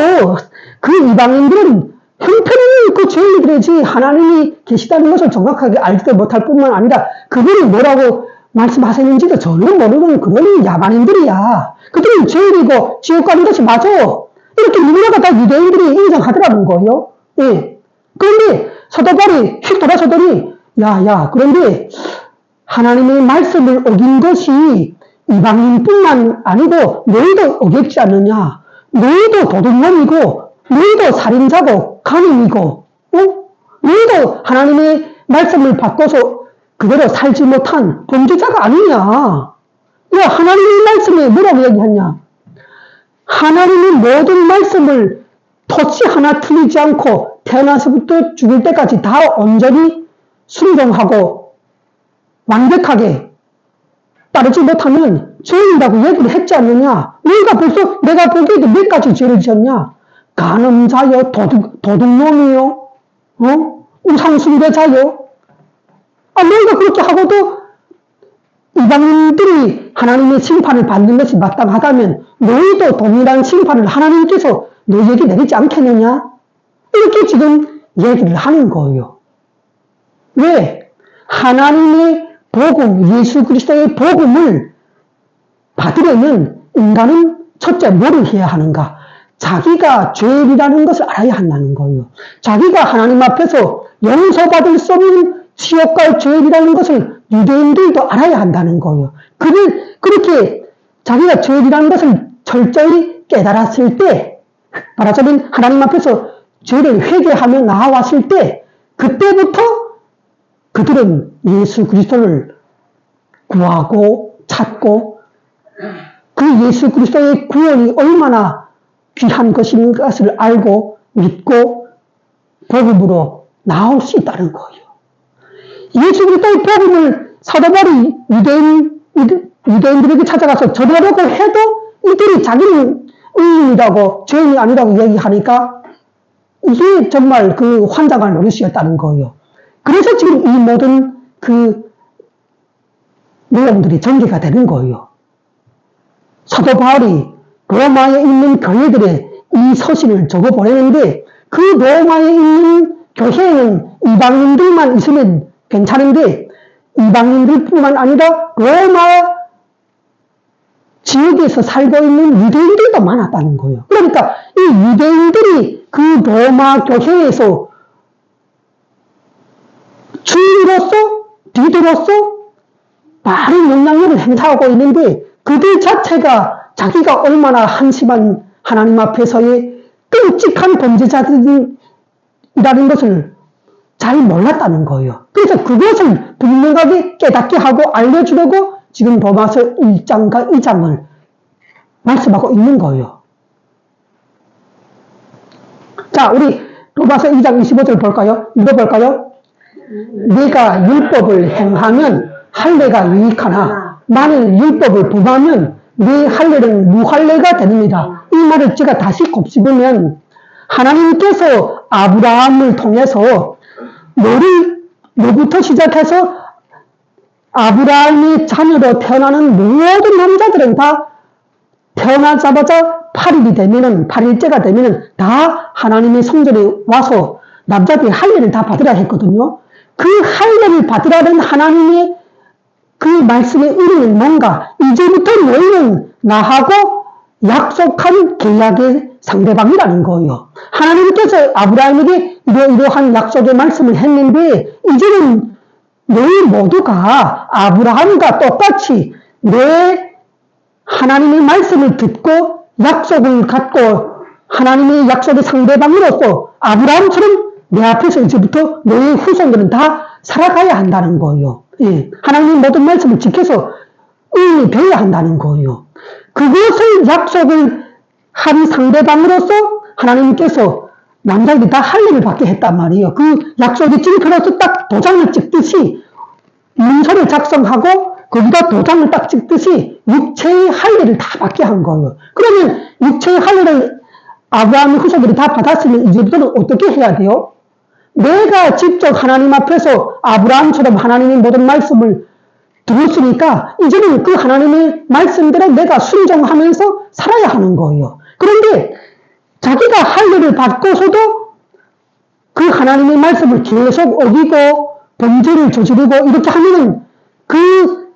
그 이방인들은 형편없는 그 죄인들이지 하나님이 계시다는 것을 정확하게 알지도 못할 뿐만 아니라 그들이 뭐라고 말씀하셨는지도 전혀 모르는 그런 야만인들이야. 그들은 죄인이고 지옥 가는 것이 맞아. 이렇게 누구나가 다 유대인들이 인정하더라는 거예요. 예. 그런데 사도 바울이 휙 돌아서더니 그런데 하나님의 말씀을 어긴 것이 이방인뿐만 아니고 너희도 어겼지 않느냐. 너희도 도둑놈이고 너희도 살인자고 간음이고 너희도 하나님의 말씀을 바꿔서 그대로 살지 못한 범죄자가 아니냐. 하나님의 말씀에 뭐라고 얘기했냐. 하나님의 모든 말씀을 토치 하나 틀리지 않고 태어나서부터 죽을 때까지 다 온전히 순종하고 완벽하게 따르지 못하면 죄인이라고 얘기를 했지 않느냐. 너희가 벌써 내가 보기에도 몇 가지 죄를 지었냐. 간음자요, 도둑놈이요, 우상숭배자요. 너희가 그렇게 하고도 이방인들이 하나님의 심판을 받는 것이 마땅하다면 너희도 동일한 심판을 하나님께서 너희에게 내리지 않겠느냐? 이렇게 지금 얘기를 하는 거예요. 왜? 하나님의 복음, 예수 그리스도의 복음을 받으려면 인간은 첫째 뭐를 해야 하는가? 자기가 죄인이라는 것을 알아야 한다는 거예요. 자기가 하나님 앞에서 용서받을 수 없는 지옥 갈 죄인이라는 것을 유대인들도 알아야 한다는 거예요. 그렇게 자기가 죄인이라는 것을 철저히 깨달았을 때, 말하자면 하나님 앞에서 죄를 회개하며 나아왔을 때, 그때부터 그들은 예수 그리스도를 구하고 찾고 그 예수 그리스도의 구원이 얼마나 귀한 것인 것을 알고 믿고 복음으로 나올 수 있다는 거예요. 예수 그리스도의 복음을 사도 바울이 유대인들에게 찾아가서 전하려고 해도 이들이 자기는 의인이라고 죄인이 아니라고 얘기하니까 이게 정말 그 환장할 노릇이었다는 거예요. 그래서 지금 이 모든 그 내용들이 전개가 되는 거예요. 사도 바울이 로마에 있는 교회들에 이 서신을 적어 보내는데 그 로마에 있는 교회에는 이방인들만 있으면 괜찮은데 이방인들뿐만 아니라 로마 지역에서 살고 있는 유대인들도 많았다는 거예요. 그러니까 이 유대인들이 그 로마 교회에서 주인으로서 리더로서 많은 영향력을 행사하고 있는데 그들 자체가 자기가 얼마나 한심한 하나님 앞에서의 끔찍한 범죄자들이라는 것을 잘 몰랐다는 거예요. 그래서 그것을 분명하게 깨닫게 하고 알려주려고 지금 로마서 1장과 2장을 말씀하고 있는 거예요. 자, 우리 로마서 2장 25절 볼까요? 읽어볼까요? 네가 율법을 행하면 할례가 유익하나 만일 율법을 범하면 네 할례는 무할례가 됩니다. 이 말을 제가 다시 곱씹으면 하나님께서 아브라함을 통해서 너부터 시작해서 아브라함의 자녀로 태어나는 모든 남자들은 다 태어나자마자 8일째가 되면은 다 하나님의 성전에 와서 남자들이 할례를 다 받으라 했거든요. 그 할례를 받으라는 하나님의 그 말씀의 의미는 뭔가? 이제부터 너희는 나하고 약속한 계약의 상대방이라는 거예요. 하나님께서 아브라함에게 이러한 약속의 말씀을 했는데 이제는 너희 모두가 아브라함과 똑같이 내 하나님의 말씀을 듣고 약속을 갖고 하나님의 약속의 상대방으로서 아브라함처럼 내 앞에서 이제부터 너희 후손들은 다 살아가야 한다는 거예요. 예. 하나님의 모든 말씀을 지켜서 의인이 되어야 한다는 거예요. 그것을 약속을 한 상대방으로서 하나님께서 남자들이 다 할례를 받게 했단 말이에요. 그 약속의 증표로서 딱 도장을 찍듯이 문서를 작성하고 거기다 도장을 딱 찍듯이 육체의 할례를 다 받게 한 거예요. 그러면 육체의 할례를 아브라함의 후손들이 다 받았으면 이제부터는 어떻게 해야 돼요? 내가 직접 하나님 앞에서 아브라함처럼 하나님의 모든 말씀을 들었으니까 이제는 그 하나님의 말씀대로 내가 순종하면서 살아야 하는 거예요. 그런데 자기가 할례를 받고서도 그 하나님의 말씀을 계속 어기고 범죄를 저지르고 이렇게 하면은 그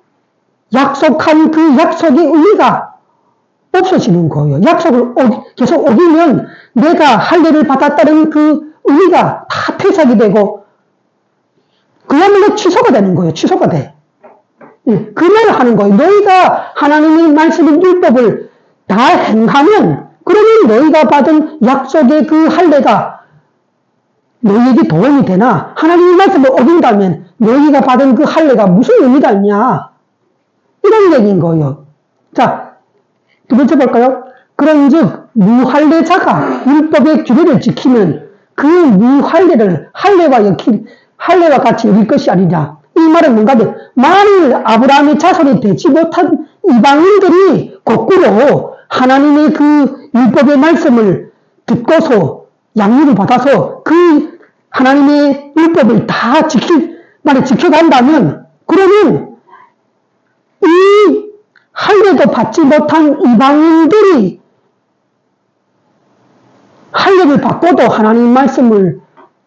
약속한 그 약속의 의미가 없어지는 거예요. 약속을 계속 어기면 내가 할례를 받았다는 그 의미가 다 퇴색이 되고 그야말로 취소가 되는 거예요. 취소가 돼. 그 말을 하는 거예요. 너희가 하나님의 말씀인 율법을 다 행하면 그러면 너희가 받은 약속의 그 할례가 너희에게 도움이 되나? 하나님의 말씀을 어긴다면 너희가 받은 그 할례가 무슨 의미가 있냐? 이런 얘기인 거예요. 자, 두 번째 볼까요? 그런즉 무할례자가 율법의 규례를 지키면 그 무할례를 할례와 같이 여길 것이 아니냐. 이 말은 뭔가 하면 만일 아브라함의 자손이 되지 못한 이방인들이 거꾸로 하나님의 그 율법의 말씀을 듣고서 양육을 받아서 그 하나님의 율법을 다 지켜간다면 그러면 이 할례도 받지 못한 이방인들이 할례를 받고도 하나님 말씀을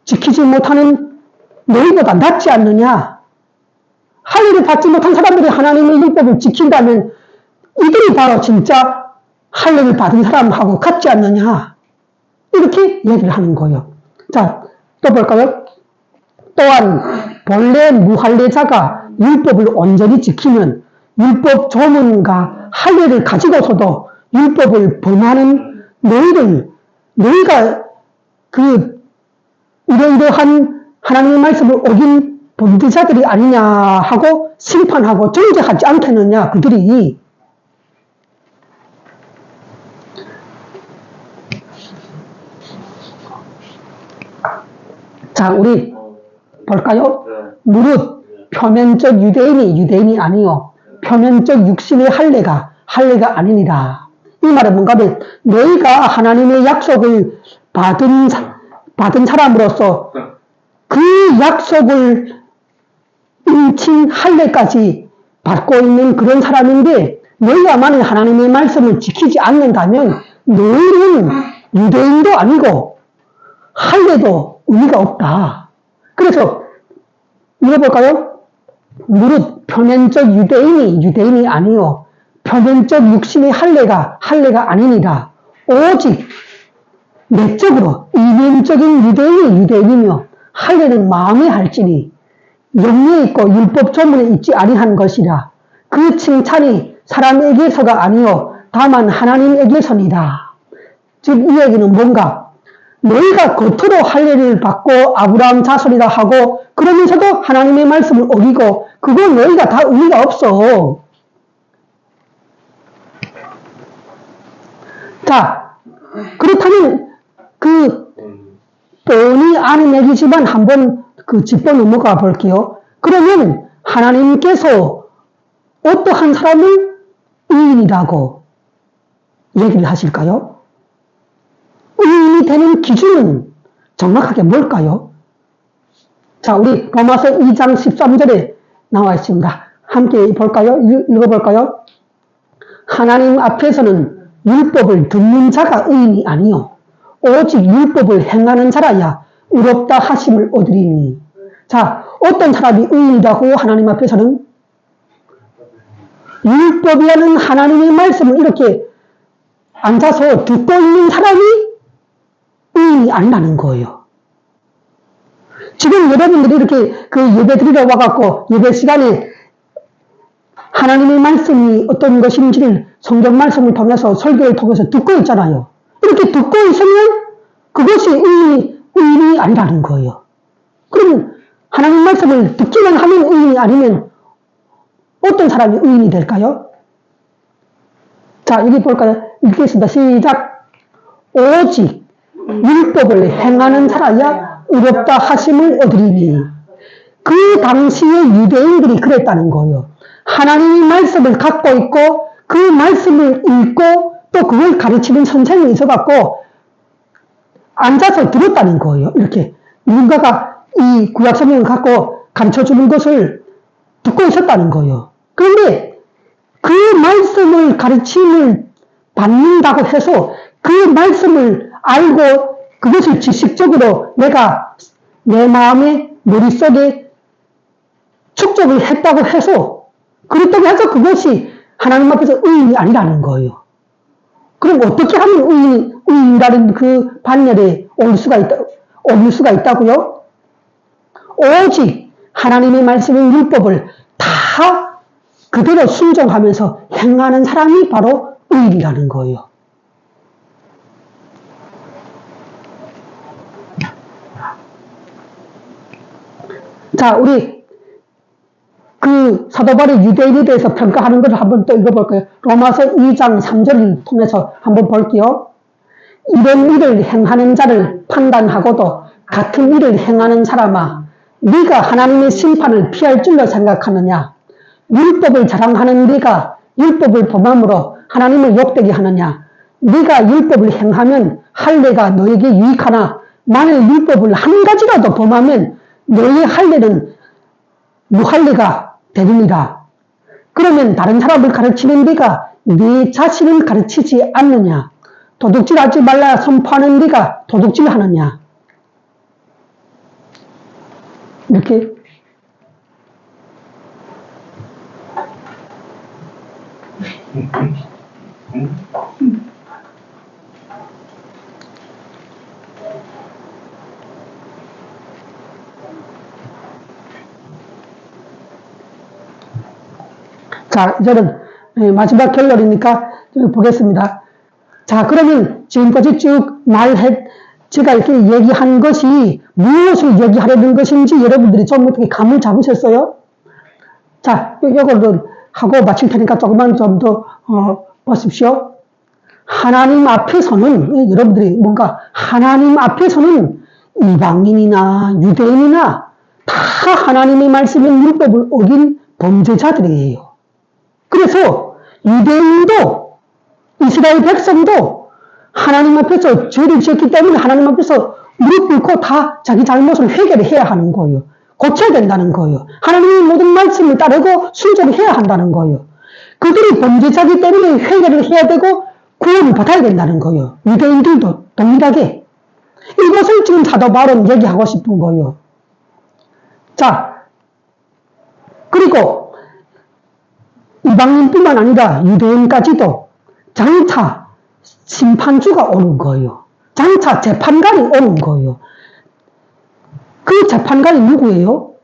지키지 못하는 너희보다 낫지 않느냐? 할례를 받지 못한 사람들이 하나님의 율법을 지킨다면 이들이 바로 진짜 할례를 받은 사람하고 같지 않느냐? 이렇게 얘기를 하는 거예요. 자, 또 볼까요? 또한 본래 무할례자가 율법을 온전히 지키면 율법 조문과 할례를 가지고서도 율법을 범하는 너희가 그 이러이러한 하나님의 말씀을 어긴 범죄자들이 아니냐 하고 심판하고 정죄하지 않겠느냐 그들이. 자, 우리 볼까요? 무릇 표면적 유대인이 아니요 표면적 육신의 할례가 아니니라. 이 말은 뭔가 하면 너희가 하나님의 약속을 받은 사람으로서 그 약속을 인친 할례까지 받고 있는 그런 사람인데 너희가 만일 하나님의 말씀을 지키지 않는다면 너희는 유대인도 아니고 할례도 의미가 없다. 그래서 읽어볼까요? 무릇 표면적 유대인이 아니요 표면적 육신의 할례가 아니니라. 오직 내적으로 이면적인 유대인이며 할례는 마음에 할지니 영리에 있고 율법 조문에 있지 아니한 것이라. 그 칭찬이 사람에게서가 아니요 다만 하나님에게서니라. 즉 이 얘기는 뭔가 너희가 겉으로 할례를 받고 아브라함 자손이라 하고 그러면서도 하나님의 말씀을 어기고 그건 너희가 다 의미가 없어. 자, 그렇다면 그 뻔히 아는 얘기지만 한번 짚어 넘어가 볼게요. 그러면 하나님께서 어떠한 사람을 의인이라고 얘기를 하실까요? 의인이 되는 기준은 정확하게 뭘까요? 자, 우리 로마서 2장 13절에 나와 있습니다. 함께 볼까요? 읽어볼까요? 하나님 앞에서는 율법을 듣는 자가 의인이 아니요 오직 율법을 행하는 자라야 의롭다 하심을 얻으리니. 자, 어떤 사람이 의인이라고 하나님 앞에서는? 율법이라는 하나님의 말씀을 이렇게 앉아서 듣고 있는 사람이 의인이 아니라는 거예요. 지금 여러분들이 이렇게 그 예배 드리러 와갖고 예배 시간에 하나님의 말씀이 어떤 것인지를 성경 말씀을 통해서 설교를 통해서 듣고 있잖아요. 이렇게 듣고 있으면 그것이 의인이 아니라는 거예요. 그럼 하나님 말씀을 듣기만 하면 의인이 아니면 어떤 사람이 의인이 될까요? 자, 여기 볼까요? 읽겠습니다. 시작. 오직 율법을 행하는 자라야 의롭다 하심을 얻으리니. 그 당시에 유대인들이 그랬다는 거예요. 하나님의 말씀을 갖고 있고 그 말씀을 읽고 또 그걸 가르치는 선생님이 있어갖고 앉아서 들었다는 거예요. 이렇게 누군가가 이 구약성경을 갖고 가르쳐주는 것을 듣고 있었다는 거예요. 그런데 그 말씀을 가르침을 받는다고 해서 그 말씀을 알고 그것을 지식적으로 내가 내 마음의 머릿속에 축적을 했다고 해서 그렇다고 해서 그것이 하나님 앞에서 의인이 아니라는 거예요. 그럼 어떻게 하면 의인이라는 그 반열에 올 수가 있다고요? 오직 하나님의 말씀인 율법을 다 그대로 순종하면서 행하는 사람이 바로 의인이라는 거예요. 자, 우리 그 사도 바울이 유대인에 대해서 평가하는 것을 한번 또 읽어볼까요? 로마서 2장 3절을 통해서 한번 볼게요. 이런 일을 행하는 자를 판단하고도 같은 일을 행하는 사람아, 네가 하나님의 심판을 피할 줄로 생각하느냐? 율법을 자랑하는 네가 율법을 범함으로 하나님을 욕되게 하느냐? 네가 율법을 행하면 할례가 너에게 유익하나 만일 율법을 한 가지라도 범하면 너의 할례는 무할례가 되느니라. 그러면 다른 사람을 가르치는 네가 네 자신을 가르치지 않느냐? 도둑질하지 말라 선포하는 네가 도둑질하느냐? 이렇게 자, 이제는 마지막 결론이니까 보겠습니다. 자, 그러면 지금까지 쭉 제가 이렇게 얘기한 것이 무엇을 얘기하려는 것인지 여러분들이 좀 어떻게 감을 잡으셨어요? 자, 이거를 하고 마칠 테니까 조금만 좀 더 보십시오. 하나님 앞에서는 여러분들이 뭔가 하나님 앞에서는 이방인이나 유대인이나 다 하나님의 말씀인 율법을 어긴 범죄자들이에요. 그래서 유대인도 이스라엘 백성도 하나님 앞에서 죄를 지었기 때문에 하나님 앞에서 무릎 꿇고 다 자기 잘못을 회개를 해야 하는 거예요. 고쳐야 된다는 거예요. 하나님의 모든 말씀을 따르고 순종을 해야 한다는 거예요. 그들이 범죄자이기 때문에 회개를 해야 되고 구원을 받아야 된다는 거예요. 유대인들도 동일하게. 이것을 지금 사도 바울은 얘기하고 싶은 거예요. 자, 그리고 이방인뿐만 아니라 유대인까지도 장차 심판주가 오는 거예요. 장차 재판관이 오는 거예요. 그 재판관이 누구예요?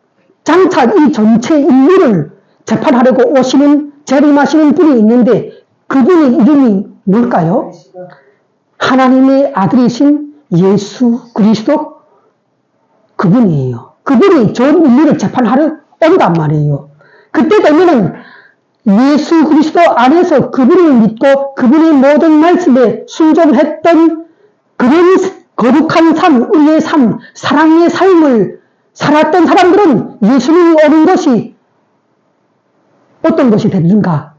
장차 이 전체 인류를 재판하려고 오시는 재림하시는 분이 있는데 그분의 이름이 뭘까요? 하나님의 아들이신 예수 그리스도 그분이에요. 그분이 전 인류를 재판하러 온단 말이에요. 그때 되면은 예수 그리스도 안에서 그분을 믿고 그분의 모든 말씀에 순종했던 그런 거룩한 삶, 의의 삶, 사랑의 삶을 살았던 사람들은 예수님이 오는 것이 어떤 것이 되는가?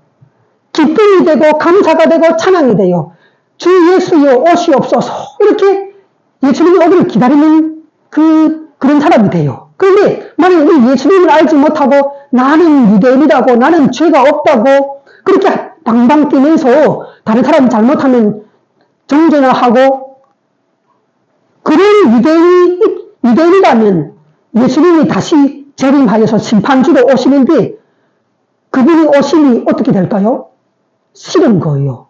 기쁨이 되고 감사가 되고 찬양이 돼요. 주 예수여 오시옵소서 이렇게 예수님이 오기를 기다리는 그런 사람이 돼요. 그런데 만약 예수님을 알지 못하고 나는 유대인이라고 나는 죄가 없다고 그렇게 방방 뛰면서 다른 사람이 잘못하면 정죄나 하고 그런 유대인이라면 예수님이 다시 재림하여서 심판주로 오시는데 그분이 오심이 어떻게 될까요? 싫은 거예요.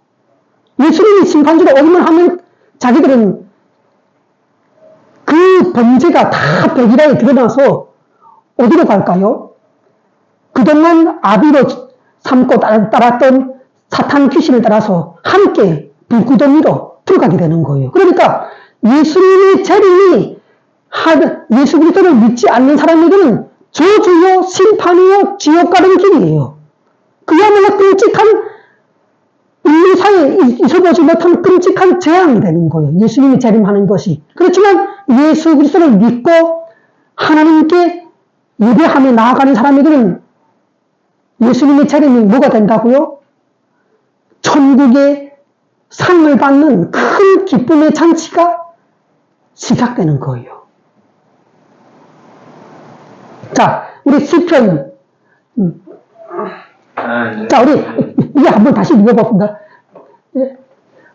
예수님이 심판주로 오기만 하면 자기들은 그 범죄가 다 백일하에 드러나서 어디로 갈까요? 그동안 아비로 삼고 따랐던 사탄 귀신을 따라서 함께 불구덩이로 들어가게 되는 거예요. 그러니까 예수님의 재림이 예수 그리스도를 믿지 않는 사람에게는 저주요 심판이요 지옥 가는 길이에요. 그야말로 끔찍한 인류 사회에 있어보지 못한 끔찍한 재앙이 되는 거예요. 예수님이 재림하는 것이. 그렇지만 예수 그리스도를 믿고 하나님께 예배하며 나아가는 사람에게는 예수님의 재림이 뭐가 된다고요? 천국의 상을 받는 큰 기쁨의 잔치가 시작되는 거예요. 자, 우리 시편, 자, 우리 이게 한번 다시 읽어봅니다.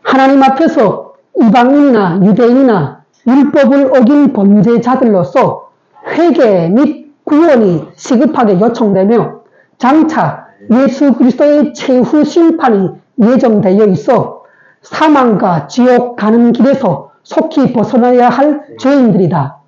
하나님 앞에서 이방인이나 유대인이나 율법을 어긴 범죄자들로서 회개 및 구원이 시급하게 요청되며 장차 예수 그리스도의 최후 심판이 예정되어 있어 사망과 지옥 가는 길에서 속히 벗어나야 할 죄인들이다.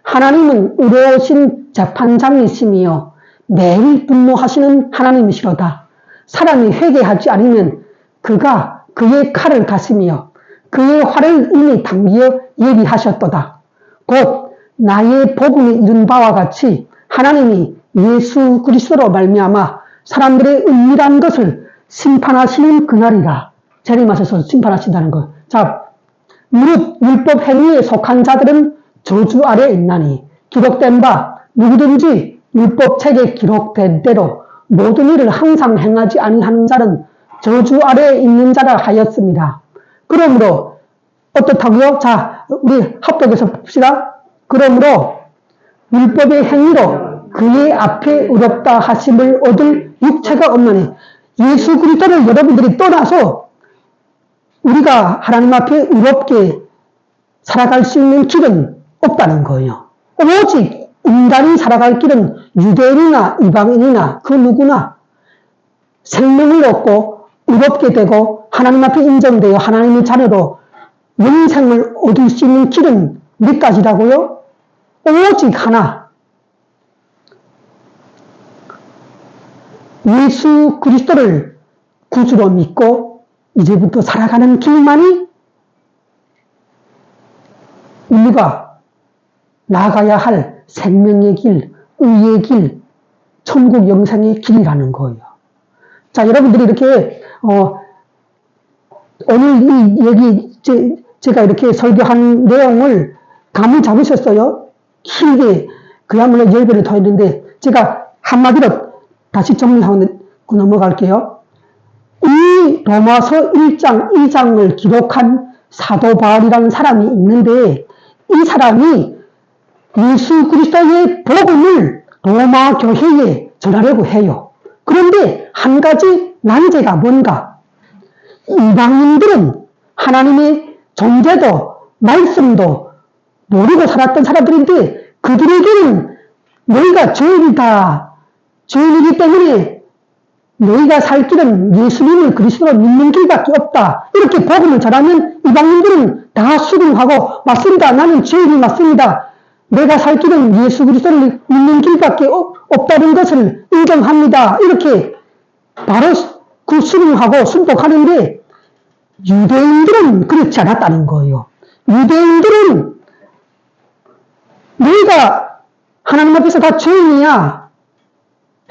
하나님은 의로우신 재판장이시며 매일 분노하시는 하나님이시로다. 사람이 회개하지 않으면 그가 그의 칼을 가시며 그의 활을 이미 당기어 예비하셨도다. 곧 나의 복음이 이른 바와 같이 하나님이 예수 그리스도로 말미암아 사람들의 은밀한 것을 심판하시는 그날이라. 재림하셔서 심판하신다는 것. 자, 무릇 율법 행위에 속한 자들은 저주 아래에 있나니 기록된 바 누구든지 율법책에 기록된 대로 모든 일을 항상 행하지 아니하는 자는 저주 아래에 있는 자라 하였습니다. 그러므로 어떻다고요? 자, 우리 합독해서 봅시다. 그러므로 율법의 행위로 그의 앞에 의롭다 하심을 얻을 육체가 없나니 예수 그리스도를 여러분들이 떠나서 우리가 하나님 앞에 의롭게 살아갈 수 있는 길은 없다는 거예요. 오직 인간이 살아갈 길은 유대인이나 이방인이나 그 누구나 생명을 얻고 의롭게 되고 하나님 앞에 인정되어 하나님의 자녀로 영생을 얻을 수 있는 길은 몇 가지라고요? 오직 하나. 예수 그리스도를 구주로 믿고 이제부터 살아가는 길만이 우리가 나가야 할 생명의 길, 의의 길, 천국 영생의 길이라는 거예요. 자, 여러분들이 이렇게 오늘 이 얘기 제가 이렇게 설교한 내용을 감을 잡으셨어요? 길게 그야말로 10배를 더 했는데 제가 한마디로 다시 정리하고 넘어갈게요. 이 로마서 1장, 2장을 기록한 사도 바울이라는 사람이 있는데 이 사람이 예수 그리스도의 복음을 로마 교회에 전하려고 해요. 그런데 한 가지 난제가 뭔가? 이방인들은 하나님의 존재도 말씀도 모르고 살았던 사람들인데 그들에게는 너희가 죄인이다. 죄인이기 때문에 너희가 살 길은 예수님을 그리스도로 믿는 길밖에 없다. 이렇게 복음을 전하면 이방인들은 다 수긍하고 맞습니다. 나는 죄인이 맞습니다. 내가 살 길은 예수 그리스도를 믿는 길밖에 없다는 것을 인정합니다. 이렇게 바로 그 수긍하고 순복하는데 유대인들은 그렇지 않았다는 거예요. 유대인들은 너희가 하나님 앞에서 다 죄인이야.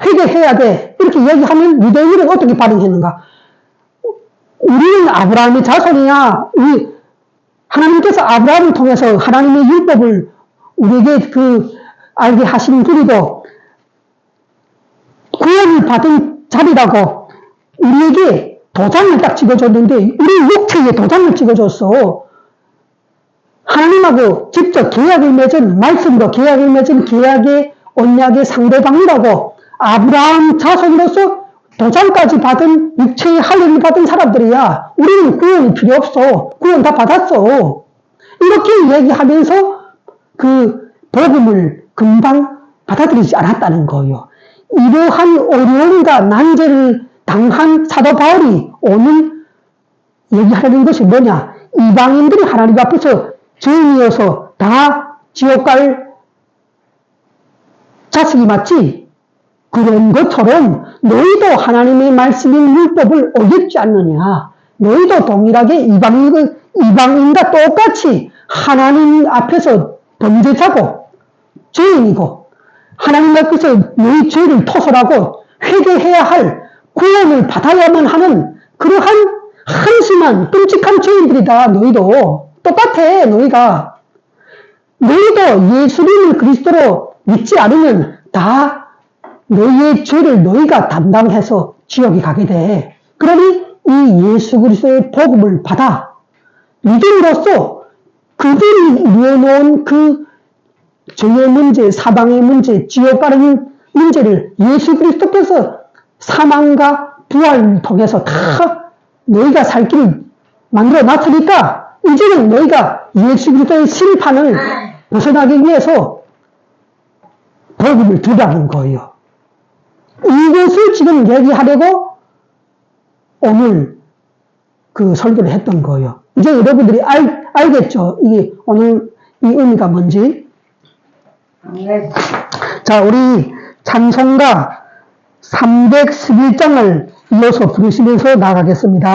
회개해야 돼. 이렇게 얘기하면 유대인들은 어떻게 반응했는가? 우리는 아브라함의 자손이야. 하나님께서 아브라함을 통해서 하나님의 율법을 우리에게 알게 하신 길이고 구원을 받은 자리라고 우리에게 도장을 딱 찍어줬는데 우리 육체에 도장을 찍어줬어. 하나님하고 직접 계약을 맺은 말씀으로 계약을 맺은 계약의 언약의 상대방이라고 아브라함 자손으로서 도장까지 받은 육체의 할례를 받은 사람들이야. 우리는 구원이 필요 없어. 구원 다 받았어. 이렇게 얘기하면서 그 복음을 금방 받아들이지 않았다는 거예요. 이러한 어려움과 난제를 당한 사도 바울이 오늘 얘기하려는 것이 뭐냐? 이방인들이 하나님 앞에서 죄인이어서 다 지옥 갈 자식이 맞지? 그런 것처럼 너희도 하나님의 말씀인 율법을 어겼지 않느냐? 너희도 동일하게 이방인과 똑같이 하나님 앞에서 범죄자고 죄인이고 하나님 앞에서 너희 죄를 토설하고 회개해야 할 구원을 받아야만 하는 그러한 한심한 끔찍한 죄인들이다. 너희도 똑같아. 너희도 예수님을 그리스도로 믿지 않으면 다 너희의 죄를 너희가 담당해서 지옥에 가게 돼. 그러니 이 예수 그리스도의 복음을 받아 믿음으로써 그들이 이루어놓은 그 죄의 문제, 사방의 문제, 지옥 가는 문제를 예수 그리스도께서 사망과 부활을 통해서 다 너희가 살 길을 만들어 놨으니까 이제는 너희가 예수 그리스도의 심판을 벗어나기 위해서 복음을 들으라는 거예요. 이것을 지금 얘기하려고 오늘 그 설교를 했던 거예요. 이제 여러분들이 알겠죠? 이게 오늘 이 의미가 뭔지. 네. 자, 우리 찬송가 311장을 이어서 부르시면서 나가겠습니다.